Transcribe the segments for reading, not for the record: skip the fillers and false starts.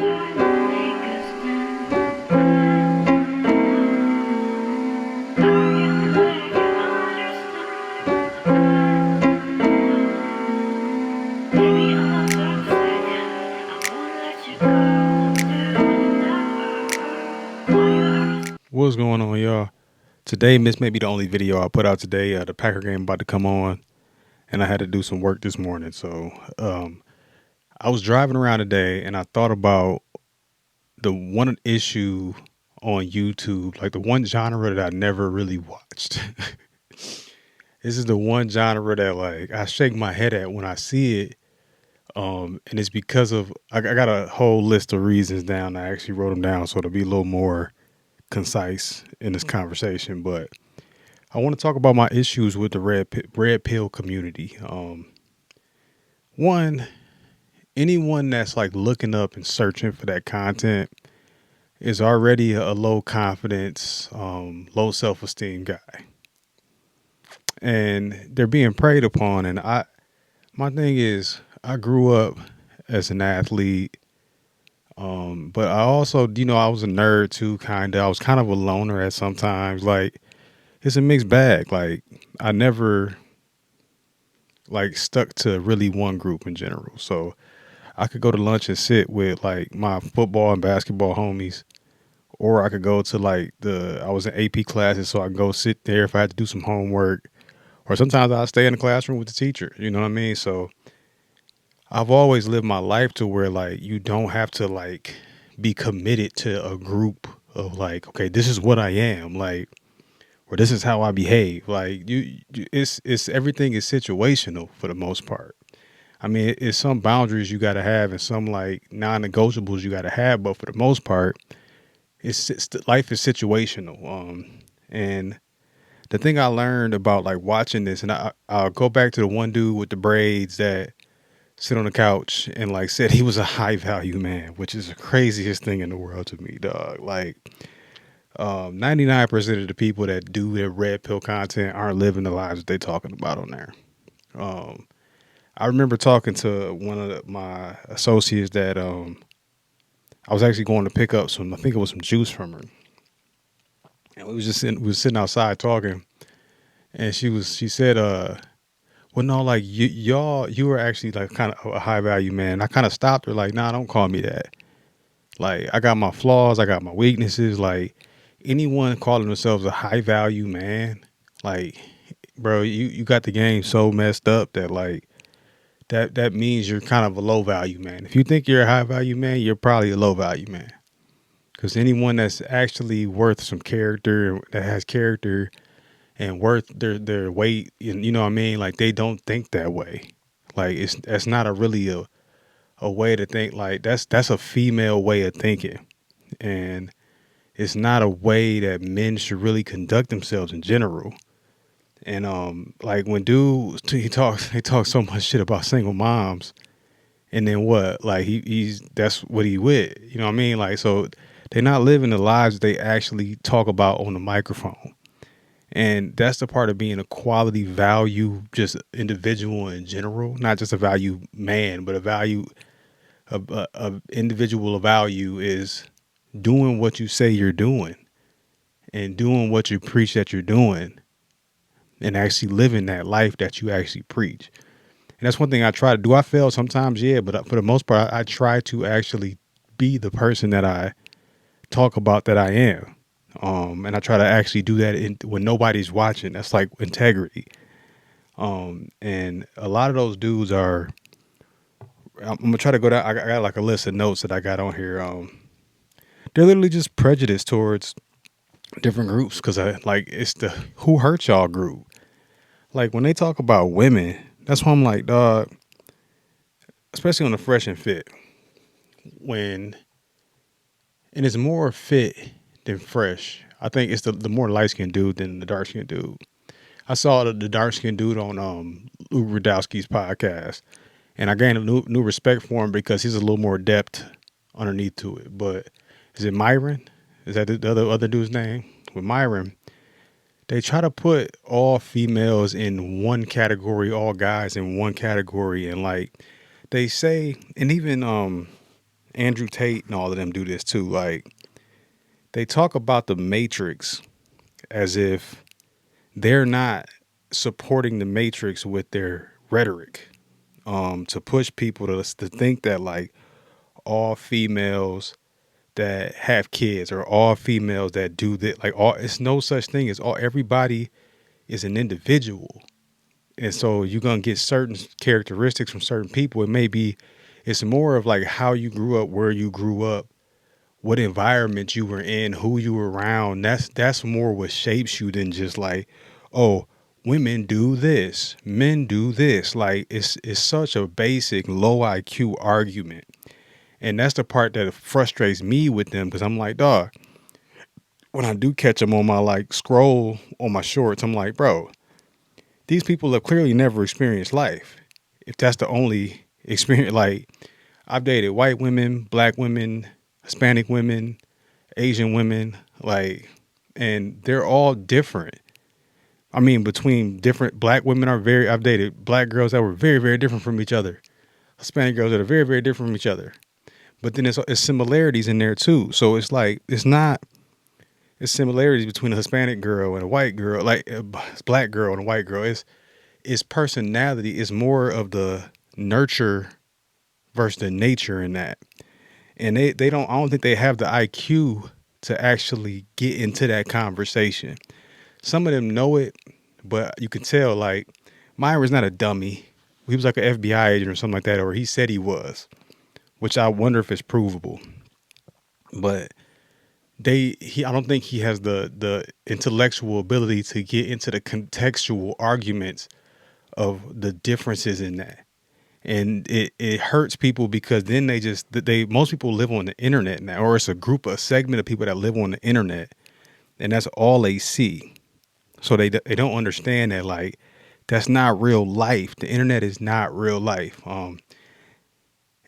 What's going on, y'all? Today, this may be the only video I put out today. The Packer game about to come on, and I had to do some work this morning. So, I was driving around today, and I thought about the one issue on YouTube, like the one genre that I never really watched. This is the one genre that, like, I shake my head at when I see it. And it's because of I got a whole list of reasons down. I actually wrote them down so to be a little more concise in this conversation, but I want to talk about my issues with the red pill community. One, anyone that's like looking up and searching for that content is already a low confidence, low self esteem guy, and they're being preyed upon. And my thing is, I grew up as an athlete, but I also, I was a nerd too, kind of. I was kind of a loner at sometimes. Like, it's a mixed bag. Like, I never like stuck to really one group in general. So I could go to lunch and sit with like my football and basketball homies, or I could go to like I was in AP classes, so I could go sit there if I had to do some homework, or sometimes I'd stay in the classroom with the teacher. You know what I mean? So I've always lived my life to where like you don't have to like be committed to a group of like, okay, this is what I am, like, or this is how I behave. Like it's everything is situational for the most part. I mean, it's some boundaries you got to have and some like non-negotiables you got to have, but for the most part, life is situational. And the thing I learned about like watching this, and I'll go back to the one dude with the braids that sit on the couch and like said he was a high value man, which is the craziest thing in the world to me, dog. Like 99% of the people that do their red pill content aren't living the lives that they're talking about on there. I remember talking to one of my associates that I was actually going to pick up I think it was some juice from her, and we was sitting outside talking, and she said, well, no, like you were actually like kind of a high value man. I kind of stopped her, like, nah, don't call me that. Like, I got my flaws, I got my weaknesses. Like, anyone calling themselves a high value man, like, bro, you got the game so messed up that like that means you're kind of a low value man. If you think you're a high value man, you're probably a low value man. Because anyone that's actually worth some character, that has character and worth their weight, and you know what I mean, like they don't think that way. Like that's not a way to think. Like that's a female way of thinking, and it's not a way that men should really conduct themselves in general. And like when dudes he talks so much shit about single moms, and then what? Like he's that's what he with. You know what I mean? Like, so they're not living the lives they actually talk about on the microphone. And that's the part of being a quality value, just individual in general, not just a value man, but a value of individual value is doing what you say you're doing and doing what you preach that you're doing and actually living that life that you actually preach. And that's one thing I try to do. I fail sometimes, yeah, but for the most part, I try to actually be the person that I talk about that I am. And I try to actually do that when nobody's watching. That's like integrity. And a lot of those dudes I'm gonna try to go down. I got like a list of notes that I got on here. They're literally just prejudiced towards different groups because it's the who hurt y'all group. Like when they talk about women, that's why I'm like, dog, especially on the Fresh and Fit, and it's more fit than Fresh. I think it's the more light skinned dude than the dark skinned dude. I saw the dark skinned dude on Lou Radowski's podcast, and I gained a new respect for him because he's a little more depth underneath to it. But is it Myron? Is that the other dude's name? With Myron, they try to put all females in one category, all guys in one category, and like they say, and even Andrew Tate and all of them do this too. Like they talk about the Matrix as if they're not supporting the Matrix with their rhetoric, to push people to think that like all females that have kids or all females that do that, like all, it's no such thing as all, everybody is an individual. And so you're going to get certain characteristics from certain people. It may be, it's more of like how you grew up, where you grew up, what environment you were in, who you were around. That's more what shapes you than just like, oh, women do this, men do this. Like it's such a basic low IQ argument. And that's the part that frustrates me with them, because I'm like, dog, when I do catch them on my like scroll on my shorts, I'm like, bro, these people have clearly never experienced life. If that's the only experience, like I've dated white women, black women, Hispanic women, Asian women, like, and they're all different. I mean, between different black women are very, I've dated black girls that were very, very different from each other. Hispanic girls that are very, very different from each other. But then it's similarities in there too. So it's like, it's not, it's similarities between a Hispanic girl and a white girl, like a black girl and a white girl. It's personality. It's more of the nurture versus the nature in that. And they don't, I don't think they have the IQ to actually get into that conversation. Some of them know it, but you can tell like Myron's not a dummy. He was like an FBI agent or something like that, or he said he was, which I wonder if it's provable. But I don't think he has the intellectual ability to get into the contextual arguments of the differences in that. And it hurts people, because then most people live on the internet now, or it's a segment of people that live on the internet, and that's all they see. So they don't understand that like that's not real life. The internet is not real life. And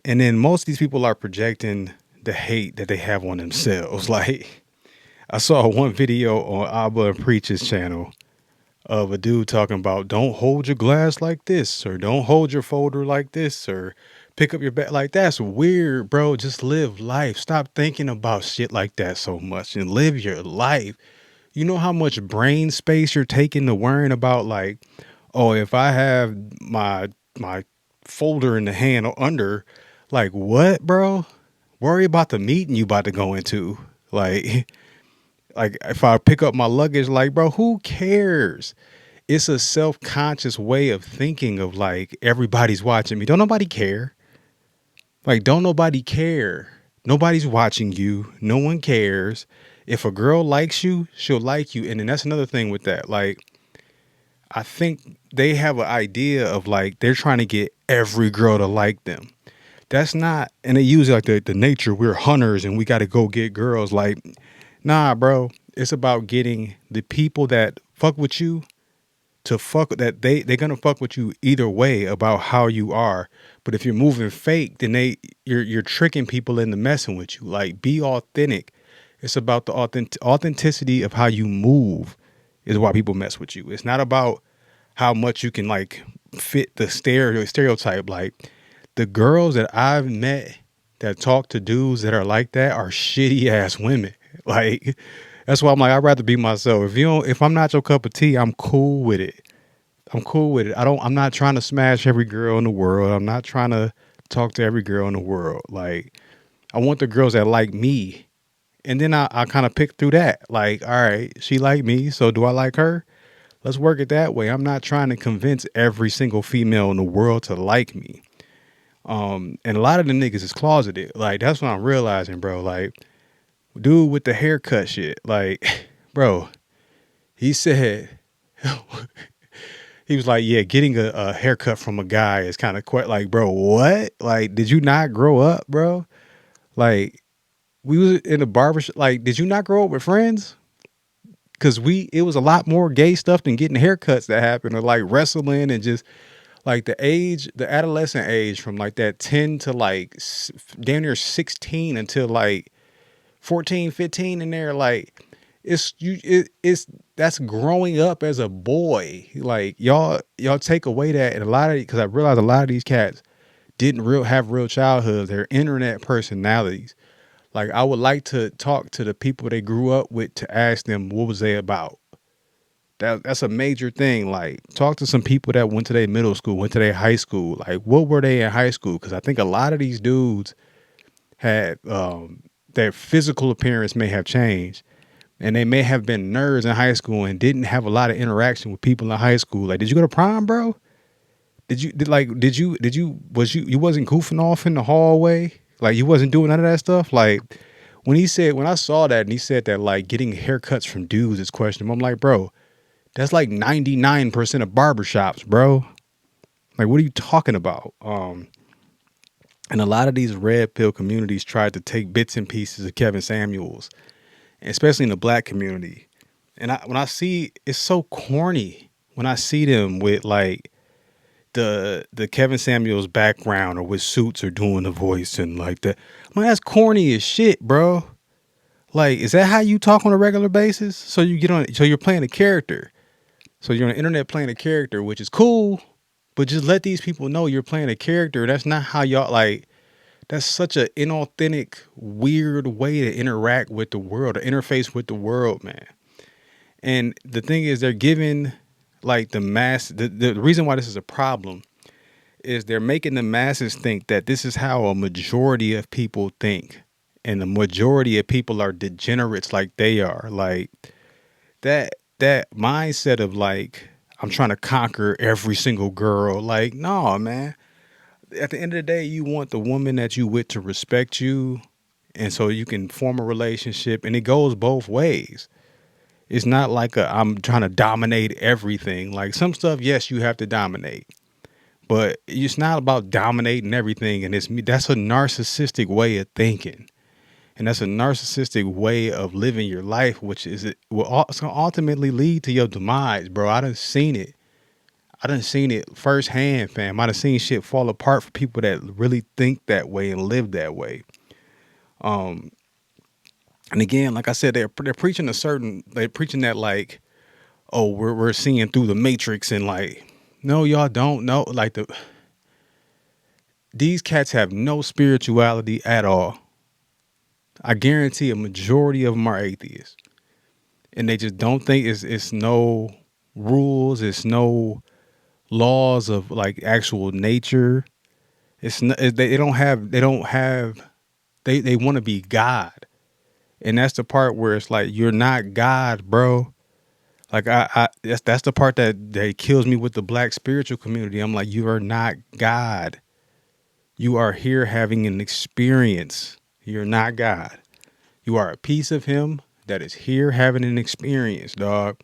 then most of these people are projecting the hate that they have on themselves. Like I saw one video on Abba and Preach's channel of a dude talking about don't hold your glass like this, or don't hold your folder like this, or pick up your bag. Like, that's weird, bro. Just live life. Stop thinking about shit like that so much and live your life. You know how much brain space you're taking to worrying about like, oh, if I have my folder in the hand or under, like what, bro? Worry about the meeting you about to go into. Like like if I pick up my luggage, like, bro, who cares? It's a self-conscious way of thinking of like everybody's watching me. Don't nobody care. Like, don't nobody care. Nobody's watching you. No one cares. If a girl likes you, she'll like you. And then that's another thing with that. Like, I think they have an idea of like they're trying to get every girl to like them. That's not, and they use like the nature, we're hunters and we got to go get girls. Like, nah, bro. It's about getting the people that fuck with you to fuck, that they're gonna fuck with you either way about how you are. But if you're moving fake, then you're tricking people into messing with you. Like, be authentic. It's about the authenticity of how you move is why people mess with you. It's not about how much you can like fit the stereotype. Like, the girls that I've met that talk to dudes that are like that are shitty ass women. Like, that's why I'm like, I'd rather be myself. If I'm not your cup of tea, I'm cool with it. I'm cool with it. I'm not trying to smash every girl in the world. I'm not trying to talk to every girl in the world. Like, I want the girls that like me. And then I kind of pick through that. Like, all right, she like me, so do I like her? Let's work it that way. I'm not trying to convince every single female in the world to like me. And a lot of the niggas is closeted. Like, that's what I'm realizing, bro. Like, dude with the haircut shit. Like, bro, he said, he was like, yeah, getting a haircut from a guy is kind of quite like, bro, what? Like, did you not grow up, bro? Like, we was in a barbershop. Like, did you not grow up with friends? Because it was a lot more gay stuff than getting haircuts that happened, or like wrestling and just like the adolescent age from like that 10 to like damn near 16 until like 14, 15 in there. Like, it's that's growing up as a boy. Like, y'all take away that, and because I realize a lot of these cats, didn't have real childhoods. They're internet personalities. Like, I would like to talk to the people they grew up with to ask them what was they about. That's a major thing. Like, talk to some people that went to their middle school, went to their high school. Like, what were they in high school? Because I think a lot of these dudes had their physical appearance may have changed, and they may have been nerds in high school and didn't have a lot of interaction with people in high school. Like, did you go to prom, bro? You wasn't goofing off in the hallway? Like, you wasn't doing none of that stuff? Like, when I saw that and he said that, like, getting haircuts from dudes is questionable, I'm like, bro, that's like 99% of barbershops, bro. Like, what are you talking about? And a lot of these red pill communities tried to take bits and pieces of Kevin Samuels, especially in the black community. And when I see, it's so corny when I see them with like the Kevin Samuels background or with suits or doing the voice and like that. Man, that's corny as shit, bro. Like, is that how you talk on a regular basis? So you're playing a character. So you're on the internet playing a character, which is cool, but just let these people know you're playing a character. That's not how y'all like. That's such an inauthentic, weird way to interact with the world, to interface with the world, man. And the thing is, they're giving like the reason why this is a problem is they're making the masses think that this is how a majority of people think. And the majority of people are degenerates like they are. Like that mindset of like, I'm trying to conquer every single girl. Like, no, man. At the end of the day, you want the woman that you with to respect you. And so you can form a relationship, and it goes both ways. It's not like I'm trying to dominate everything. Like, some stuff, yes, you have to dominate, but it's not about dominating everything. And that's a narcissistic way of thinking. And that's a narcissistic way of living your life, which is it will ultimately lead to your demise, bro. I done seen it. I done seen it firsthand, fam. I done seen shit fall apart for people that really think that way and live that way. And again, like I said, they're preaching they're preaching that like, oh, we're seeing through the matrix, and like, no, y'all don't know. Like these cats have no spirituality at all. I guarantee a majority of them are atheists, and they just don't think it's no rules, it's no laws of like actual nature. They don't have they want to be God, and that's the part where it's like, you're not God, bro. Like that's the part that kills me with the black spiritual community. I'm like, you are not God. You are here having an experience. You're not God. You are a piece of him that is here having an experience, dog.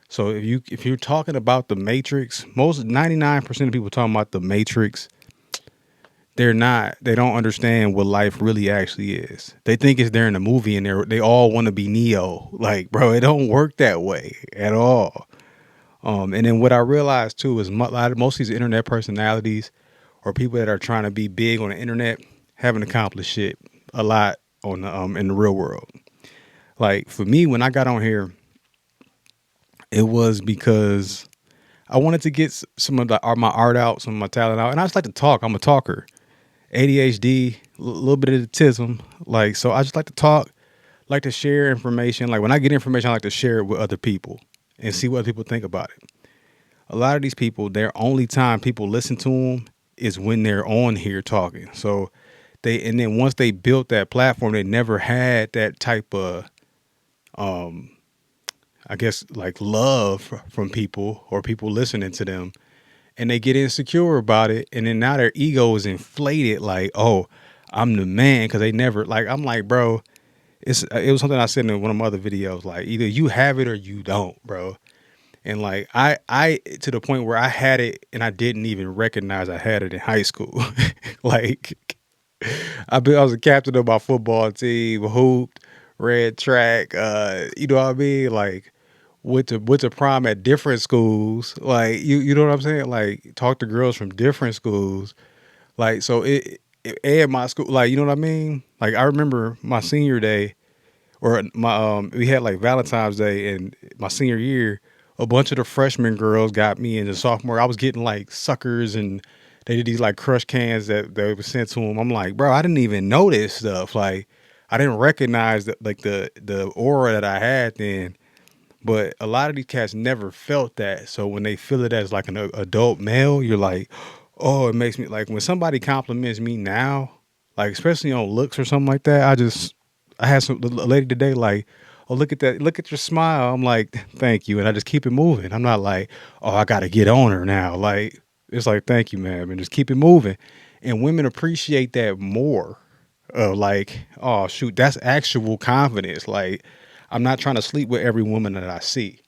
So if you're talking about the Matrix, most 99% of people talking about the Matrix, they don't understand what life really actually is. They think it's they're in a movie and they all want to be Neo. Like, bro, it don't work that way at all. And then what I realized too is most of these internet personalities or people that are trying to be big on the internet haven't accomplished shit a lot on the in the real world. Like, for me, when I got on here, it was because I wanted to get some of my art out, some of my talent out, and I just like to talk. I'm a talker. ADHD, a little bit of autism. Like, so I just like to talk, like to share information. Like, when I get information, I like to share it with other people and see what people think about it. A lot of these people, their only time people listen to them is when they're on here talking. So and then once they built that platform, they never had that type of, I guess, like love from people or people listening to them, and they get insecure about it. And then now their ego is inflated. Like, oh, I'm the man. Cause they never I'm like, bro, it was something I said in one of my other videos. Like, either you have it or you don't, bro. And like, I to the point where I had it and I didn't even recognize I had it in high school. Like, I was a captain of my football team, hooped, ran track, you know what I mean? Like, went to prom at different schools. Like, you know what I'm saying? Like, talk to girls from different schools. Like, so it and my school, like, you know what I mean? Like, I remember my senior day, or my we had like Valentine's Day, and my senior year, a bunch of the freshman girls got me, in the sophomore I was getting like suckers and they did these like crush cans that they were sent to them. I'm like, bro, I didn't even know this stuff. Like, I didn't recognize that like the aura that I had then. But a lot of these cats never felt that. So when they feel it as like an adult male, you're like, oh, it makes me like when somebody compliments me now, like especially on looks or something like that. I had some a lady today like, oh, look at that, look at your smile. I'm like, thank you, and I just keep it moving. I'm not like, oh, I got to get on her now. Like it's like, thank you, man, and just keep it moving. And women appreciate that more. Like, oh shoot, that's actual confidence. Like, I'm not trying to sleep with every woman that I see.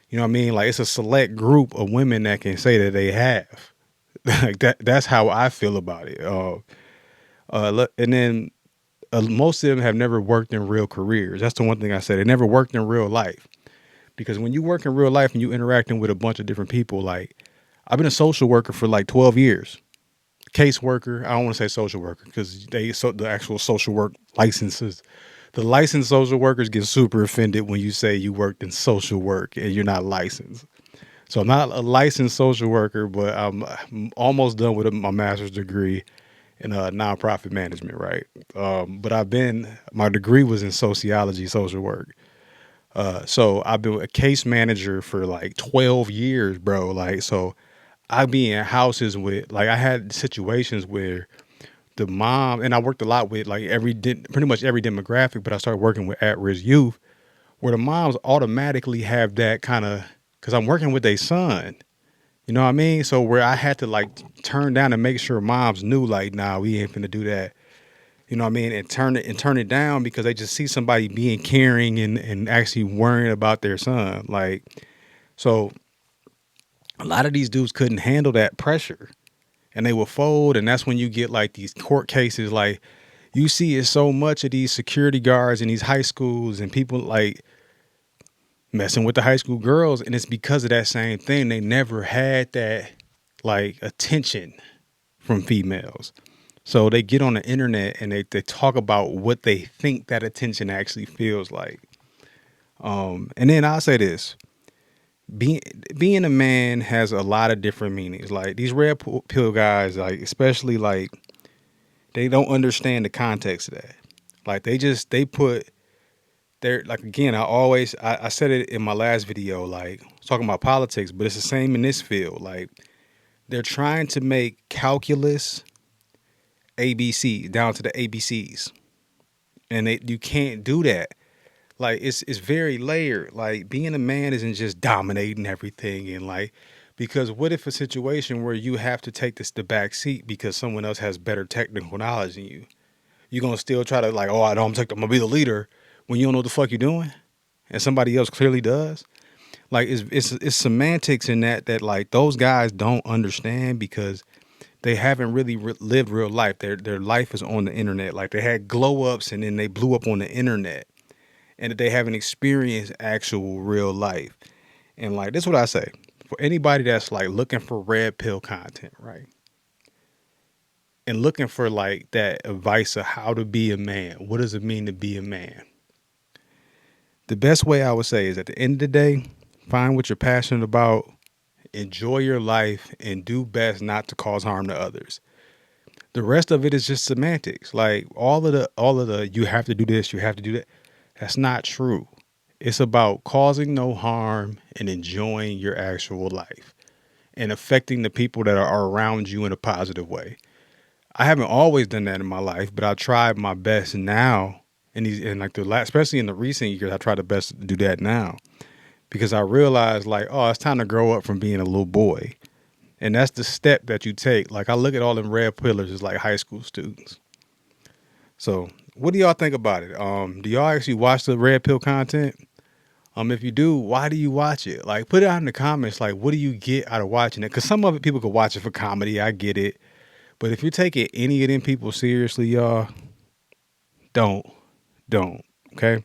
You know what I mean? Like, it's a select group of women that can say that they have. Like that. That's how I feel about it. And then most of them have never worked in real careers. That's the one thing I said. They never worked in real life. Because when you work in real life and you interacting with a bunch of different people, like I've been a social worker for like 12 years. Caseworker. I don't want to say social worker because the actual social work licenses. The licensed social workers get super offended when you say you worked in social work and you're not licensed. So I'm not a licensed social worker, but I'm almost done with my master's degree in nonprofit management, right? But my degree was in sociology, social work. So I've been a case manager for like 12 years, bro. Like, so I be in houses with, like, I had situations where the mom, and I worked a lot with like pretty much every demographic, but I started working with at-risk youth where the moms automatically have that kind of, cause I'm working with a son, you know what I mean? So where I had to like turn down and make sure moms knew like, nah, we ain't finna do that. You know what I mean? And turn it down because they just see somebody being caring and actually worrying about their son. Like, so a lot of these dudes couldn't handle that pressure and they will fold. And that's when you get like these court cases. Like you see it so much of these security guards in these high schools and people like messing with the high school girls. And it's because of that same thing. They never had that like attention from females. So they get on the internet and they talk about what they think that attention actually feels like. And then I'll say this. Being a man has a lot of different meanings. Like these red pill guys, like especially like they don't understand the context of that. Like they put their, like, again, I said it in my last video, like talking about politics, but it's the same in this field. Like they're trying to make calculus ABC down to the ABCs. And you can't do that. Like it's very layered. Like being a man isn't just dominating everything and like, because what if a situation where you have to take the back seat because someone else has better technical knowledge than you? You're gonna still try to like, oh, I'm gonna be the leader when you don't know what the fuck you're doing, and somebody else clearly does. Like it's semantics in that like those guys don't understand because they haven't really lived real life. Their life is on the internet. Like they had glow ups and then they blew up on the internet, and that they haven't experienced actual real life. And like, this is what I say for anybody that's like looking for red pill content, right? And looking for like that advice of how to be a man. What does it mean to be a man? The best way I would say is at the end of the day, find what you're passionate about, enjoy your life, and do best not to cause harm to others. The rest of it is just semantics. Like all of the you have to do this, you have to do that. That's not true. It's about causing no harm and enjoying your actual life and affecting the people that are around you in a positive way. I haven't always done that in my life, but I tried my best now. And like especially in the recent years, I try the best to do that now because I realized like, oh, it's time to grow up from being a little boy. And that's the step that you take. Like I look at all them red pillars as like high school students. So what do y'all think about it? Do y'all actually watch the red pill content? If you do, why do you watch it? Like put it out in the comments. Like, what do you get out of watching it? Cause some of it people could watch it for comedy. I get it. But if you're taking any of them people seriously, y'all, don't. Okay.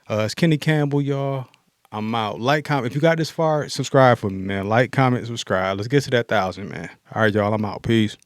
It's Kenny Campbell, y'all. I'm out. Like, comment. If you got this far, subscribe for me, man. Like, comment, subscribe. Let's get to that 1,000, man. All right, y'all. I'm out. Peace.